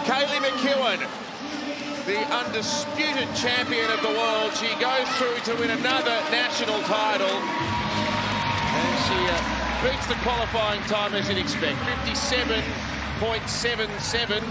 Kaylee McKeown, the undisputed champion of the world. She goes through to win another national title. And she beats the qualifying time as you'd expect, 57.77.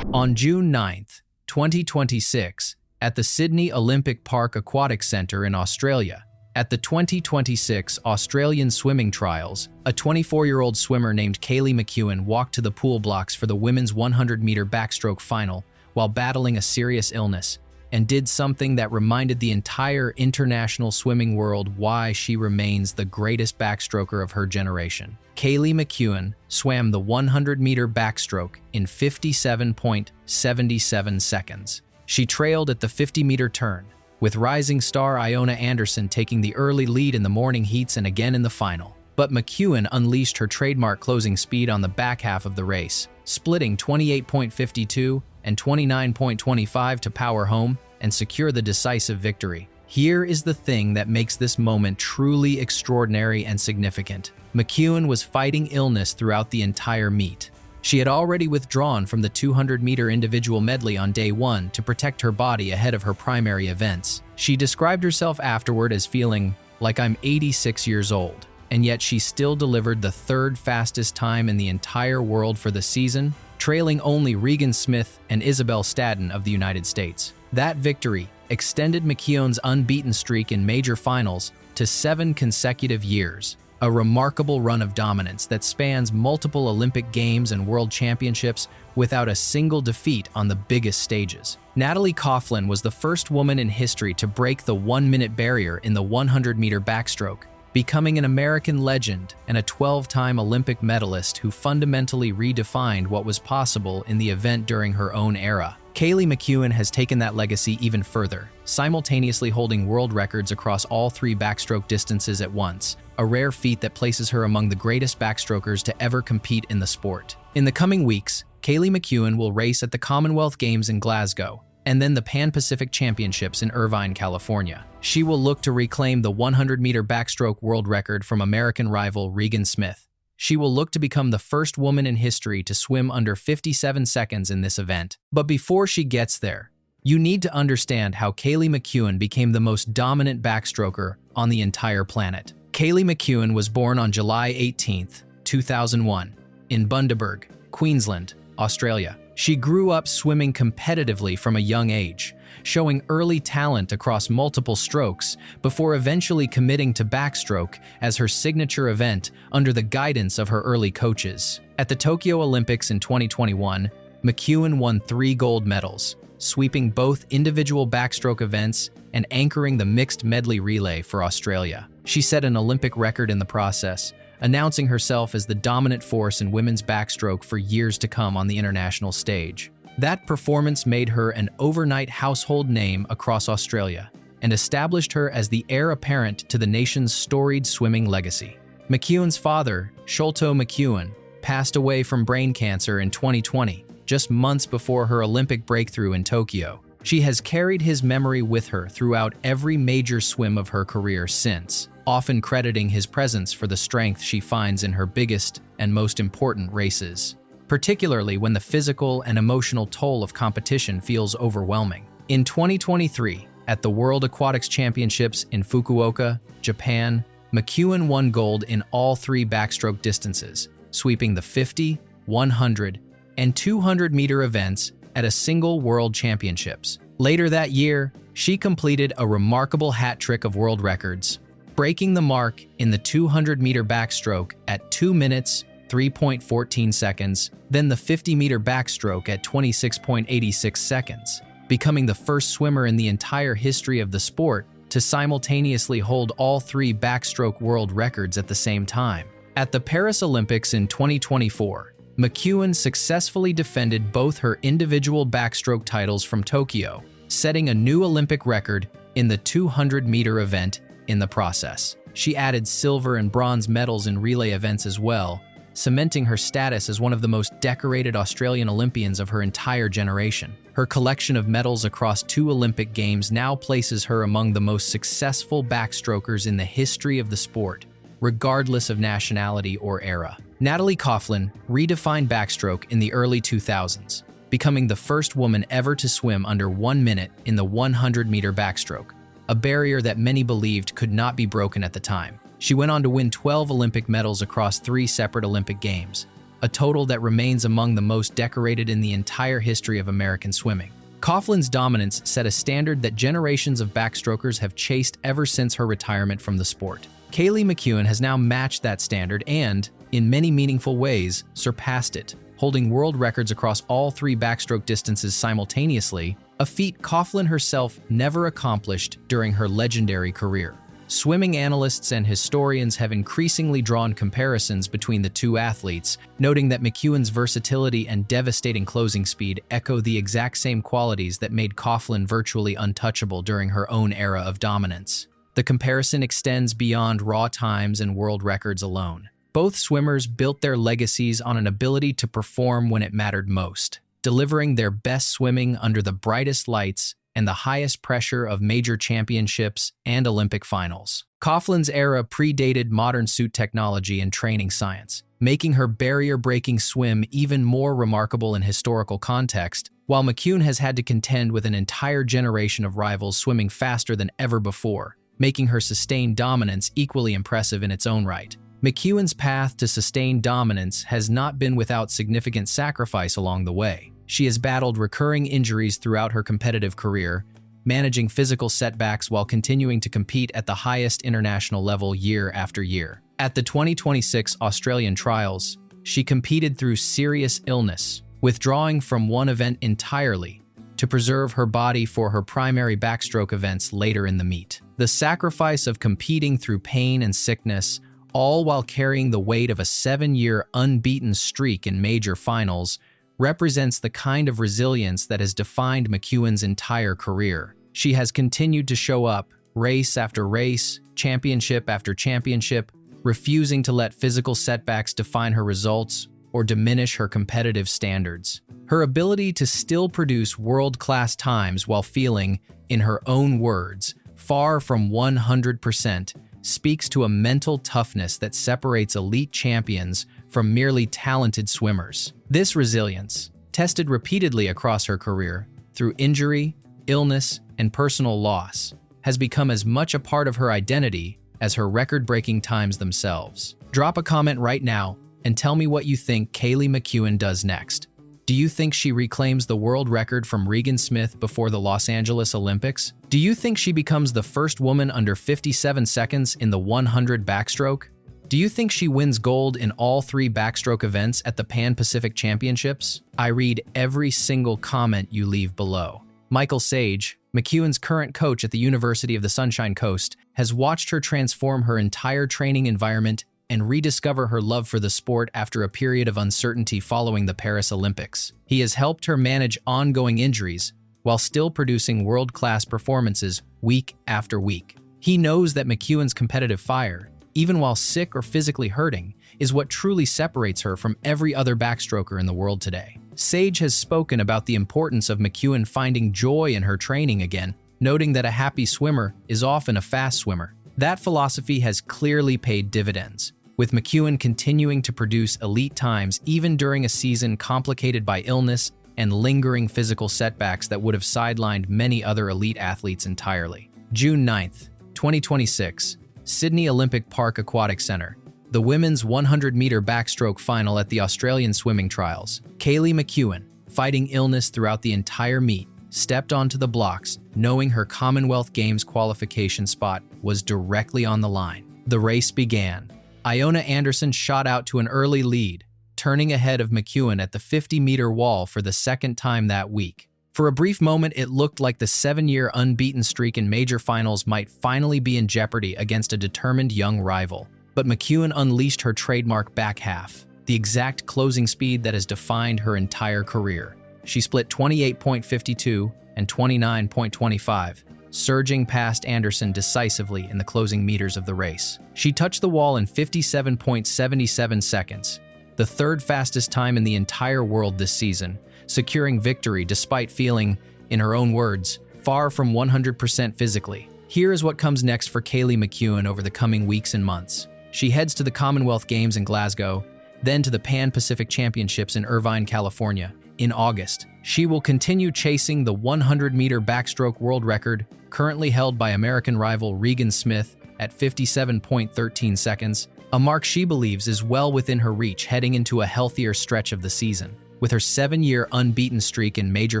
On June 9th, 2026, at the Sydney Olympic Park Aquatic Centre in Australia, at the 2026 Australian Swimming Trials, a 24-year-old swimmer named Kaylee McKeown walked to the pool blocks for the women's 100-meter backstroke final while battling a serious illness, and did something that reminded the entire international swimming world why she remains the greatest backstroker of her generation. Kaylee McKeown swam the 100-meter backstroke in 57.77 seconds. She trailed at the 50-meter turn, with rising star Iona Anderson taking the early lead in the morning heats and again in the final. But McKeown unleashed her trademark closing speed on the back half of the race, splitting 28.52 and 29.25 to power home and secure the decisive victory. Here is the thing that makes this moment truly extraordinary and significant. McKeown was fighting illness throughout the entire meet. She had already withdrawn from the 200-meter individual medley on day one to protect her body ahead of her primary events. She described herself afterward as feeling like "I'm 86 years old," and yet she still delivered the third fastest time in the entire world for the season, trailing only Regan Smith and Isabel Staten of the United States. That victory extended McKeown's unbeaten streak in major finals to 7 consecutive years, a remarkable run of dominance that spans multiple Olympic Games and World Championships without a single defeat on the biggest stages. Natalie Coughlin was the first woman in history to break the 1-minute barrier in the 100-meter backstroke, becoming an American legend and a 12-time Olympic medalist who fundamentally redefined what was possible in the event during her own era. Kaylee McKeown has taken that legacy even further, simultaneously holding world records across all 3 backstroke distances at once, a rare feat that places her among the greatest backstrokers to ever compete in the sport. In the coming weeks, Kaylee McKeown will race at the Commonwealth Games in Glasgow, and then the Pan-Pacific Championships in Irvine, California. She will look to reclaim the 100-meter backstroke world record from American rival Regan Smith. She will look to become the first woman in history to swim under 57 seconds in this event. But before she gets there, you need to understand how Kaylee McKeown became the most dominant backstroker on the entire planet. Kaylee McKeown was born on July 18, 2001, in Bundaberg, Queensland, Australia. She grew up swimming competitively from a young age, showing early talent across multiple strokes before eventually committing to backstroke as her signature event under the guidance of her early coaches. At the Tokyo Olympics in 2021, McKeown won 3 gold medals, sweeping both individual backstroke events and anchoring the mixed medley relay for Australia. She set an Olympic record in the process, announcing herself as the dominant force in women's backstroke for years to come on the international stage. That performance made her an overnight household name across Australia and established her as the heir apparent to the nation's storied swimming legacy. McKeown's father, Sholto McKeown, passed away from brain cancer in 2020, just months before her Olympic breakthrough in Tokyo. She has carried his memory with her throughout every major swim of her career since, often crediting his presence for the strength she finds in her biggest and most important races, particularly when the physical and emotional toll of competition feels overwhelming. In 2023, at the World Aquatics Championships in Fukuoka, Japan, McKeown won gold in all 3 backstroke distances, sweeping the 50, 100, and 200-meter events at a single World Championships. Later that year, she completed a remarkable hat trick of world records, breaking the mark in the 200-meter backstroke at 2 minutes, 3.14 seconds, then the 50-meter backstroke at 26.86 seconds, becoming the first swimmer in the entire history of the sport to simultaneously hold all 3 backstroke world records at the same time. At the Paris Olympics in 2024, McKeown successfully defended both her individual backstroke titles from Tokyo, setting a new Olympic record in the 200-meter event in the process. She added silver and bronze medals in relay events as well, cementing her status as one of the most decorated Australian Olympians of her entire generation. Her collection of medals across 2 Olympic Games now places her among the most successful backstrokers in the history of the sport, regardless of nationality or era. Natalie Coughlin redefined backstroke in the early 2000s, becoming the first woman ever to swim under 1 minute in the 100-meter backstroke, a barrier that many believed could not be broken at the time. She went on to win 12 Olympic medals across 3 separate Olympic Games, a total that remains among the most decorated in the entire history of American swimming. Coughlin's dominance set a standard that generations of backstrokers have chased ever since her retirement from the sport. Kaylee McKeown has now matched that standard and, in many meaningful ways, surpassed it, holding world records across all 3 backstroke distances simultaneously, a feat Coughlin herself never accomplished during her legendary career. Swimming analysts and historians have increasingly drawn comparisons between the two athletes, noting that McKeown's versatility and devastating closing speed echo the exact same qualities that made Coughlin virtually untouchable during her own era of dominance. The comparison extends beyond raw times and world records alone. Both swimmers built their legacies on an ability to perform when it mattered most, delivering their best swimming under the brightest lights and the highest pressure of major championships and Olympic finals. Coughlin's era predated modern suit technology and training science, making her barrier-breaking swim even more remarkable in historical context, while McKeown has had to contend with an entire generation of rivals swimming faster than ever before, making her sustained dominance equally impressive in its own right. McKeown's path to sustained dominance has not been without significant sacrifice along the way. She has battled recurring injuries throughout her competitive career, managing physical setbacks while continuing to compete at the highest international level year after year. At the 2026 Australian Trials, she competed through serious illness, withdrawing from one event entirely to preserve her body for her primary backstroke events later in the meet. The sacrifice of competing through pain and sickness, all while carrying the weight of a 7-year unbeaten streak in major finals, represents the kind of resilience that has defined McKeown's entire career. She has continued to show up, race after race, championship after championship, refusing to let physical setbacks define her results or diminish her competitive standards. Her ability to still produce world-class times while feeling, in her own words, far from 100%, speaks to a mental toughness that separates elite champions from merely talented swimmers. This resilience, tested repeatedly across her career, through injury, illness, and personal loss, has become as much a part of her identity as her record-breaking times themselves. Drop a comment right now and tell me what you think Kaylee McKeown does next. Do you think she reclaims the world record from Regan Smith before the Los Angeles Olympics? Do you think she becomes the first woman under 57 seconds in the 100 backstroke? Do you think she wins gold in all 3 backstroke events at the Pan-Pacific Championships? I read every single comment you leave below. Michael Sage, McKeown's current coach at the University of the Sunshine Coast, has watched her transform her entire training environment and rediscover her love for the sport after a period of uncertainty following the Paris Olympics. He has helped her manage ongoing injuries while still producing world-class performances week after week. He knows that McKeown's competitive fire, even while sick or physically hurting, is what truly separates her from every other backstroker in the world today. Sage has spoken about the importance of McKeown finding joy in her training again, noting that a happy swimmer is often a fast swimmer. That philosophy has clearly paid dividends, with McKeown continuing to produce elite times even during a season complicated by illness and lingering physical setbacks that would have sidelined many other elite athletes entirely. June 9th, 2026, Sydney Olympic Park Aquatic Centre. The women's 100-meter backstroke final at the Australian swimming trials. Kaylee McKeown, fighting illness throughout the entire meet, stepped onto the blocks, knowing her Commonwealth Games qualification spot was directly on the line. The race began. Iona Anderson shot out to an early lead, turning ahead of McKeown at the 50-meter wall for the second time that week. For a brief moment, it looked like the 7-year unbeaten streak in major finals might finally be in jeopardy against a determined young rival. But McKeown unleashed her trademark back half, the exact closing speed that has defined her entire career. She split 28.52 and 29.25, surging past Anderson decisively in the closing meters of the race. She touched the wall in 57.77 seconds, the third fastest time in the entire world this season, securing victory despite feeling, in her own words, far from 100% physically. Here is what comes next for Kaylee McKeown over the coming weeks and months. She heads to the Commonwealth Games in Glasgow, then to the Pan-Pacific Championships in Irvine, California, In August, she will continue chasing the 100-meter backstroke world record, currently held by American rival Regan Smith at 57.13 seconds, a mark she believes is well within her reach heading into a healthier stretch of the season. With her 7-year unbeaten streak in major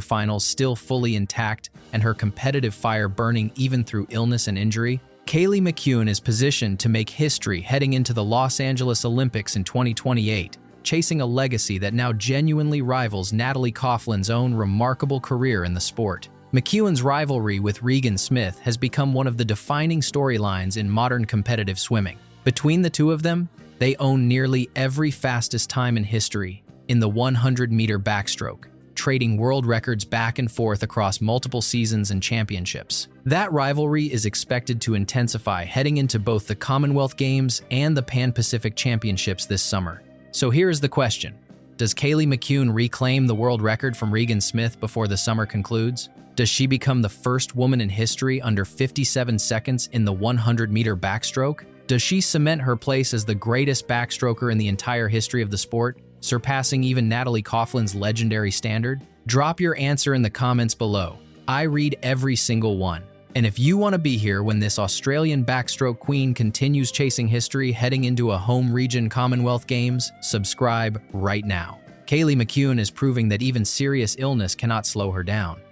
finals still fully intact and her competitive fire burning even through illness and injury, Kaylee McKeown is positioned to make history heading into the Los Angeles Olympics in 2028, chasing a legacy that now genuinely rivals Natalie Coughlin's own remarkable career in the sport. McKeown's rivalry with Regan Smith has become one of the defining storylines in modern competitive swimming. Between the two of them, they own nearly every fastest time in history in the 100-meter backstroke, trading world records back and forth across multiple seasons and championships. That rivalry is expected to intensify heading into both the Commonwealth Games and the Pan-Pacific Championships this summer. So here's the question. Does Kaylee McKeown reclaim the world record from Regan Smith before the summer concludes? Does she become the first woman in history under 57 seconds in the 100-meter backstroke? Does she cement her place as the greatest backstroker in the entire history of the sport, surpassing even Natalie Coughlin's legendary standard? Drop your answer in the comments below. I read every single one. And if you want to be here when this Australian backstroke queen continues chasing history heading into a home region Commonwealth Games, subscribe right now. Kaylee McKeown is proving that even serious illness cannot slow her down.